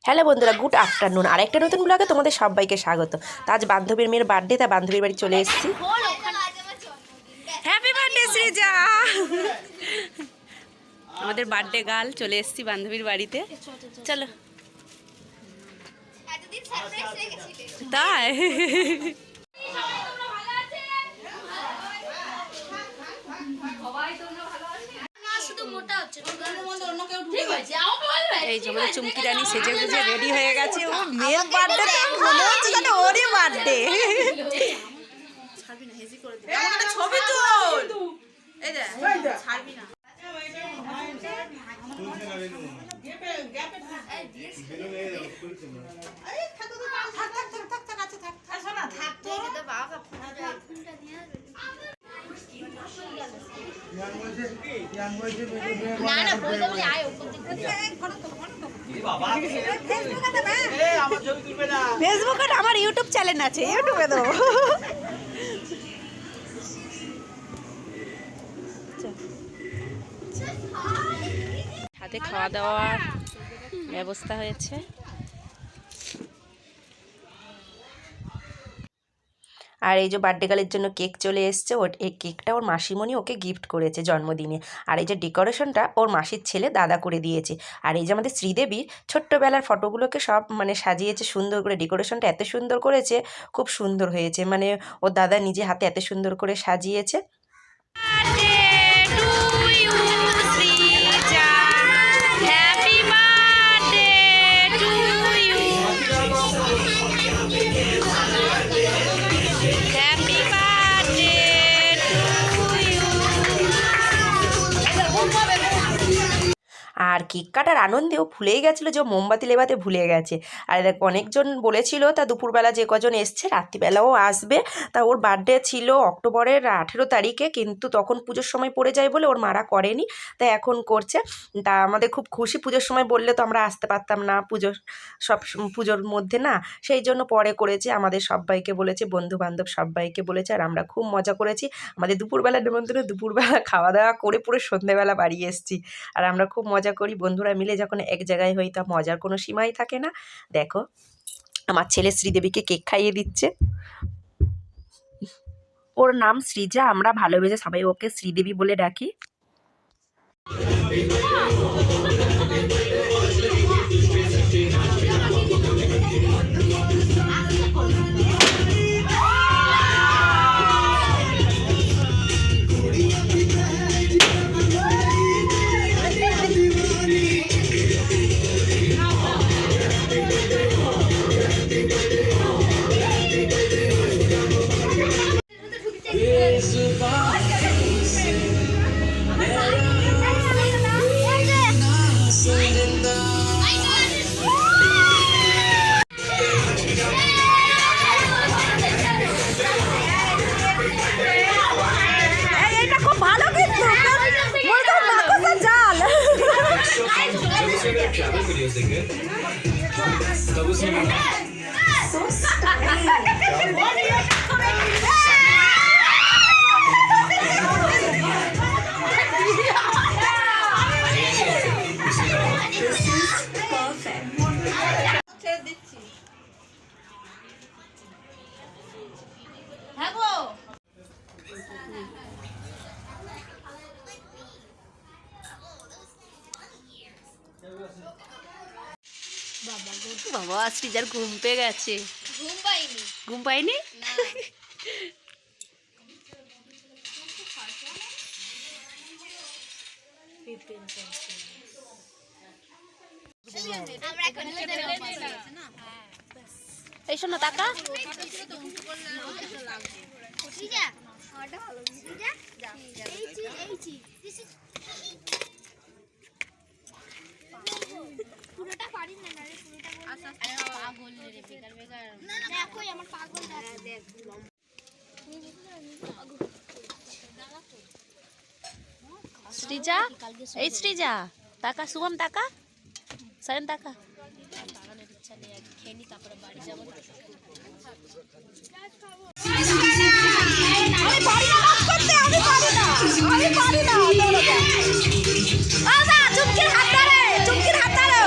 Hello বন্ধুরা, good afternoon. আর একটা নতুন ব্লগে তোমাদের সবাইকে স্বাগত। তো আজ বান্ধবীর মেয়ের বার্থডে, তাই বান্ধবীর বাড়ি চলে এসেছি। Happy birthday Srija. আমাদের বার্থডে গার্ল চলে এসেছি বান্ধবীর বাড়িতে। চলো। তাই এই যে আমাদের চুমকি রানী সেজে গুজে রেডি হয়ে গেছে। ও মেয়ের বার্থডে মনে হচ্ছে যেন ওরই বার্থডে। ছবি তোল। এই দেখ ছাড়বি না। ফেসবুকে আমার ইউটিউব চ্যানেল আছে, ইউটিউবে দেবো। হাতে খাওয়া দাওয়ার ব্যবস্থা হয়েছে। আর এই যে বার্থডে গার্লের জন্য কেক চলে এসছে। এই কেকটা ওর মাসিমণি ওকে গিফট করেছে জন্মদিনে। আর এই যে ডেকোরেশনটা ওর মাসির ছেলে দাদা করে দিয়েছে। আর এই যে আমাদের শ্রীদেবীর ছোট্টবেলার ফটোগুলোকে সব সাজিয়েছে সুন্দর করে। ডেকোরেশনটা এত সুন্দর করেছে, খুব সুন্দর হয়েছে। ওর দাদা নিজে হাতে এত সুন্দর করে সাজিয়েছে। আর কেক কাটার আনন্দেও ভুলেই গেছিলো যে মোমবাতি লেবাতে ভুলে গেছে। আর দেখ অনেকজন বলেছিল, তা দুপুরবেলা যে কজন এসছে রাত্রিবেলাও আসবে। তা ওর বার্থডে ছিল অক্টোবরের 18 তারিখে, কিন্তু তখন পুজোর সময় পড়ে যায় বলে ওর মারা করেনি, তাই এখন করছে। তা আমাদের খুব খুশি। পুজোর সময় বললে তো আমরা আসতে পারতাম না, পুজোর মধ্যে না, সেই জন্য পরে করেছে। আমাদের সবাইকে বলেছে, বন্ধু বান্ধব সবাইকে বলেছে। আর আমরা খুব মজা করেছি। আমাদের দুপুরবেলা নিমন্ত্রণ, দুপুরবেলা খাওয়া দাওয়া করে পুরো সন্ধ্যেবেলা বাড়ি এসেছি। আর আমরা খুব মজা করি বন্ধুরা মিলে যখন এক জায়গায় হই, তা মজার কোনো সীমাই থাকে না। দেখো আমার ছেলে শ্রীদেবীকে কেক খাইয়ে দিচ্ছে। ওর নাম সৃজা, আমরা ভালোবেসে সবাই ওকে শ্রীদেবী বলে ডাকি। ट्रैवल वीडियोस देंगे तब उसमें বাবা সৃজার ঘুম পেয়ে গেছে। ঘুম পাইনি এই শোনো টাকা পুরোটা পারি না রে, পুরোটা পাগল রে, বেকার বেকার না কই আমার পাগল দেখ সৃজা। এই সৃজা টাকা, শুভম টাকা, সায়ন টাকা। টাকানোর ইচ্ছা নেই, আগে খেয়ে নি তারপরে বাড়ি যাবো। চুমকির হাত ধরে, চুমকির হাত ধরে।